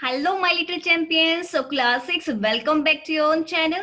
Hello, my little champions. So, class 6, welcome back to your own channel.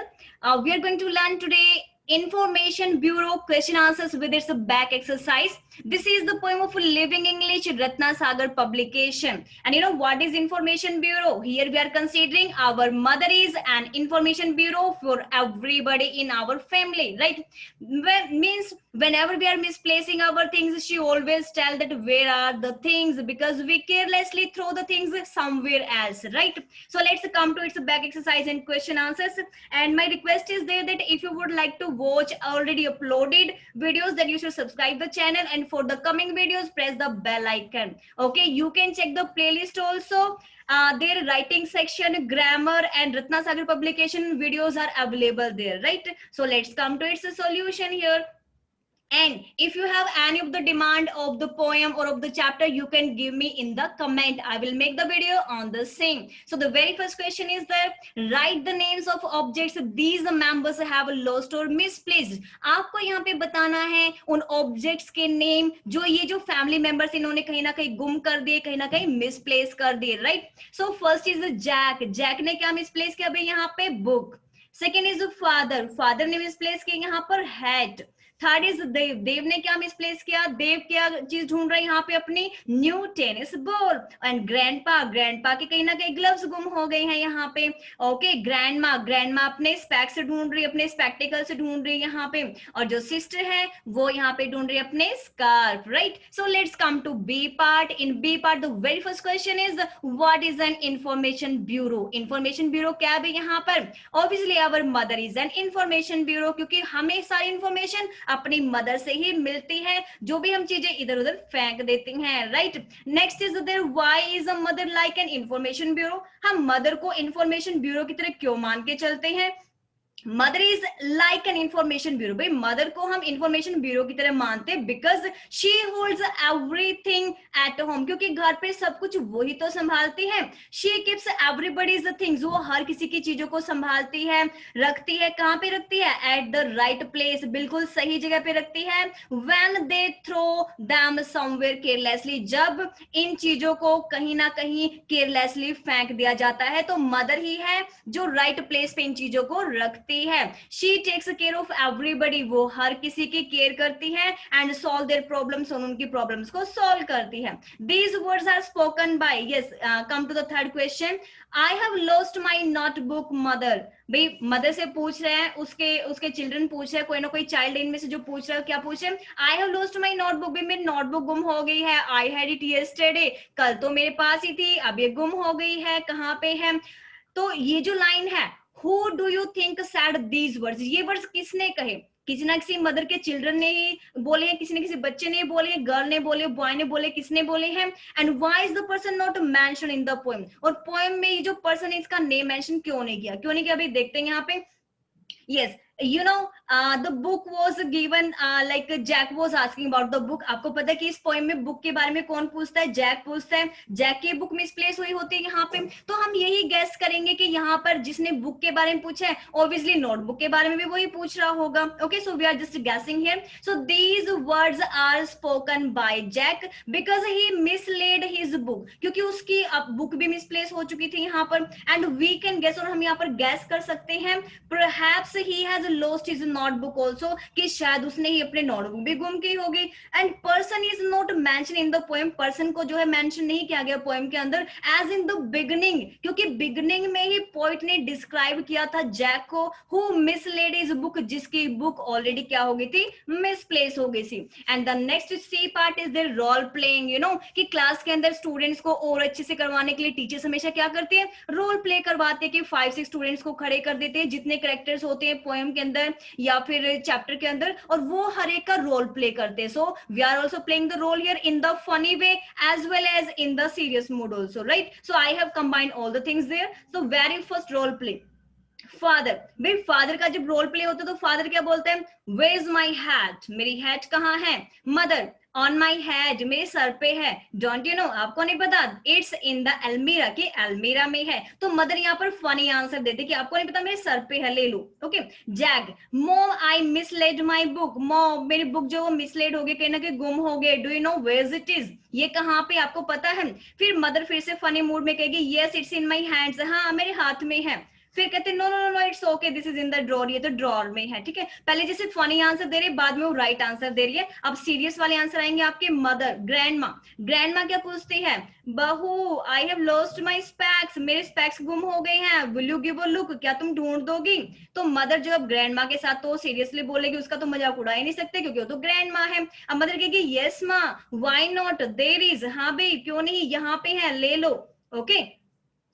We are going to learn today Information Bureau question answers with its back exercise. This is the poem of Living English, Ratna Sagar publication. And you know what is Information Bureau? Here we are considering our mother is an Information Bureau for everybody in our family, right? Means whenever we are misplacing our things, she always tell that where are the things, because we carelessly throw the things somewhere else, right? So let's come to its back exercise and question answers. And my request is there that if you would like to watch already uploaded videos, then you should subscribe the channel, and for the coming videos press the bell icon. Okay, you can check the playlist also. Their writing section, grammar, and Ratna Sagar publication videos are available there, right? So let's come to its solution here. And if you have any of the demand of the poem or of the chapter, you can give me in the comment. I will make the video on the same. So the very first question is that write the names of objects these members have lost or misplaced. आपको यहाँ पे बताना है उन objects के name जो ये जो family members इन्होंने कहीं ना कहीं गुम कर दिए, कहीं ना कहीं misplace कर दिए, right? So first is Jack. Jack ने क्या misplace किया भाई यहाँ पे? Book. Second is father. Father ने misplace किया यहाँ पर hat. थर्ड इज देव. देव ने क्या मिसप्लेस किया? देव क्या चीज ढूंढ रहा है यहाँ पे? अपनी new tennis ball. And grandpa. Grandpa के कहीं ना कहीं ग्लव्स गुम हो गए हैं यहाँ पे. ओके. ग्रैंडमा. ग्रैंडमा अपने स्पेक्स से ढूंढ रही है, अपने स्पेक्टिकल से ढूंढ रही है यहाँ पे. और जो सिस्टर है वो यहाँ पे ढूंढ रही है अपने scarf, right? So let's come to B part. In B part the very first question is what is an information bureau. Information bureau क्या है यहाँ पर? Obviously our mother is an information bureau, क्योंकि हमें सारी इंफॉर्मेशन अपनी mother से ही मिलती है, जो भी हम चीजें इधर उधर फेंक देती हैं, right? Next is there why is a mother like an information bureau. हम मदर को इंफॉर्मेशन ब्यूरो की तरह क्यों मान के चलते हैं? Mother is like an information bureau. भाई मदर को हम इंफॉर्मेशन ब्यूरो की तरह मानते हैं because she holds everything at home, क्योंकि घर पे सब कुछ वही तो संभालती है. She keeps everybody's things. वो हर किसी की चीजों को संभालती है, रखती है. कहाँ पे रखती है? At the right place. बिल्कुल सही जगह पे रखती है. When they throw them somewhere carelessly. जब इन चीजों को कहीं ना कहीं केयरलेसली फेंक दिया जाता है तो मदर ही है जो राइट प्लेस पे इन चीजों को रखती है. She takes care of everybody. वो हर किसी की केयर करती है एंड सॉल्व देयर प्रॉब्लम्स. उनकी प्रॉब्लम्स को सॉल्व करती है. These words are spoken by. Yes, come to the third question. I have lost my notebook mother. भाई मदर से पूछ रहे हैं, उसके उसके चिल्ड्रन पूछ रहे हैं, कोई ना कोई चाइल्ड इनमें से जो पूछ रहा है क्या पूछ रहे हैं? आई हैव लॉस्ट माई नोटबुक. भाई मेरी नोटबुक गुम हो गई है. I had it yesterday. कल तो मेरे पास ही थी, अब ये गुम हो गई है. कहाँ पे है? तो ये जो लाइन है, Who do you think said these words? ये वर्ड्स किसने कहे? किसी ना किसी मदर के चिल्ड्रन ने ही बोले हैं, किसी न किसी बच्चे ने बोले हैं, गर्ल ने बोले, बॉय ने बोले, किसने बोले हैं? And why is the person not mention in the poem? और पोएम में ये जो पर्सन है इसका नेम मेंशन क्यों नहीं किया? क्यों नहीं किया भाई? देखते हैं यहाँ पे. Yes, you know, the book was given like Jack was asking about the book. आपको पता है कि इस पोएम में बुक के बारे में कौन पूछता है? जैक पूछता है. जैक की बुक मिसप्लेस हुई होती है यहाँ पे. तो हम यही गेस करेंगे कि यहाँ पर जिसने बुक के बारे में पूछा है ऑब्वियसली नोटबुक के बारे में भी वही पूछ रहा होगा. Okay, so we are just guessing here. So these words are spoken by Jack because he misled his book. क्योंकि उसकी बुक भी मिसप्लेस हो चुकी थी यहाँ पर. एंड वी कैन गेस, और हम यहाँ पर गेस कर सकते हैं, perhaps he has lost his notebook also, कि शायद उसने ही अपने नोटबुक भी गुम की होगी. And person is not mention in the poem. Person को जो है मेंशन नहीं किया गया पोएम के अंदर एज इन द बिगनिंग, क्योंकि बिगनिंग में ही पोइट ने डिस्क्राइब किया था जैक को हु मिसलेड हिज बुक, जिसकी बुक ऑलरेडी क्या हो गई थी? मिसप्लेस हो गई थी. And the next C part is the role playing. You know कि क्लास के अंदर स्टूडेंट्स को और अच्छे से करवाने के लिए टीचर्स हमेशा क्या करते हैं? रोल प्ले करवाते हैं कि 5-6 स्टूडेंट्स को खड़े कर देते हैं जितने कैरेक्टर्स होते हैं पोएम के अंदर या फिर चैप्टर के अंदर, और वो हर एक का रोल प्ले करते हैं. So we are also playing the role here in the funny way as well as in the serious mood also, right? So I have combined all the things there. So very first role play. Father, भाई father का जब role play होता है तो father क्या बोलते हैं, where is my hat, मेरी हैट कहाँ है। मदर, ऑन माई हेड, मेरे सर पे है। डोंट यू नो, आपको नहीं पता, इट्स इन द अलमीरा, की अलमीरा में है। तो मदर यहाँ पर फनी आंसर देते कि आपको नहीं पता, मेरे सर पे है, ले लो। ओके। जैग, mom I mislaid my book, mom मेरी बुक जो वो मिसलेड हो गई, कहीं ना कहीं गुम हो गए। Do you know where it is, ये कहाँ पे आपको पता है। फिर मदर फिर से फनी मूड में कहेगी, yes it's in my hands, हाँ मेरे हाथ में है। फिर कहते हैं no no no it's okay this is in the drawer, ये तो ड्रॉर में है। ठीक है, पहले जैसे फनी आंसर दे रही है, बाद में वो राइट आंसर दे रही है। अब सीरियस वाले आंसर आएंगे आपके। मदर, ग्रैंड माँ, ग्रैंड माँ क्या पूछती है, बहू आई हैव लॉस्ट माई स्पेक्स, मेरे स्पेक्स गुम हो गए हैं, will you give a look, क्या तुम ढूंढ दोगी। तो मदर जो अब ग्रैंड माँ के साथ तो सीरियसली बोलेगी, उसका तो मजाक उड़ा ही नहीं सकते क्योंकि वो तो ग्रैंड माँ है। अब मदर कहेगी यस माँ, व्हाई नॉट, देयर इज, हाँ भाई क्यों नहीं, यहाँ पे है, ले लो। ओके।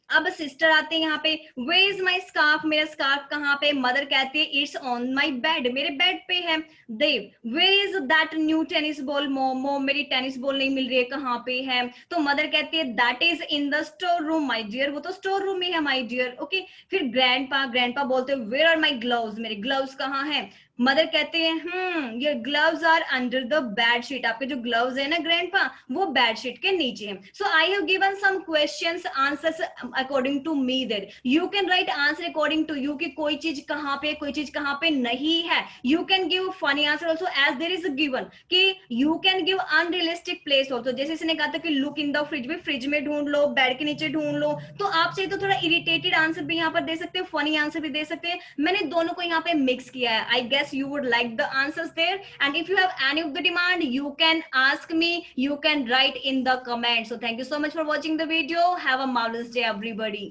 अब सिस्टर आते हैं यहाँ पे, वे इज माई स्कार्फ, मेरा स्कार्फ कहाँ पे। मदर कहती है इट्स ऑन माई बेड, मेरे बेड पे है। Dev, where is that new tennis ball, mom mom मेरी टेनिस बॉल नहीं मिल रही है, कहाँ पे है। तो मदर कहती है that is in the store room my dear, वो तो स्टोर रूम में है माई डियर। ओके। फिर ग्रैंड पा बोलते हैं वेयर आर माई ग्लव्स, मेरे ग्लव्स कहाँ है। मदर कहते हैं ये gloves are under the bed sheet, आपके जो ग्लव्स है ना ग्रैंडपा, वो बेड शीट के नीचे है। So I have given some questions answers according to me, that you can write answer according to you, कि कोई चीज कहाँ पे कोई चीज कहाँ पे नहीं है। You can give funny answer also as there is given, कि you can give unrealistic place also, जैसे इसने कहा था कि लुक इन द फ्रिज, भी फ्रिज में ढूंढ लो, बेड के नीचे ढूंढ लो। तो आप चाहिए तो थोड़ा इरिटेटेड आंसर भी यहाँ पर दे सकते हैं, फनी आंसर भी दे सकते हैं। मैंने दोनों को यहाँ पे मिक्स किया है। I guess you would like the answers there, and if you have any of the demand you can ask me, you can write in the comments. So thank you so much for watching the video. Have a marvelous day everybody.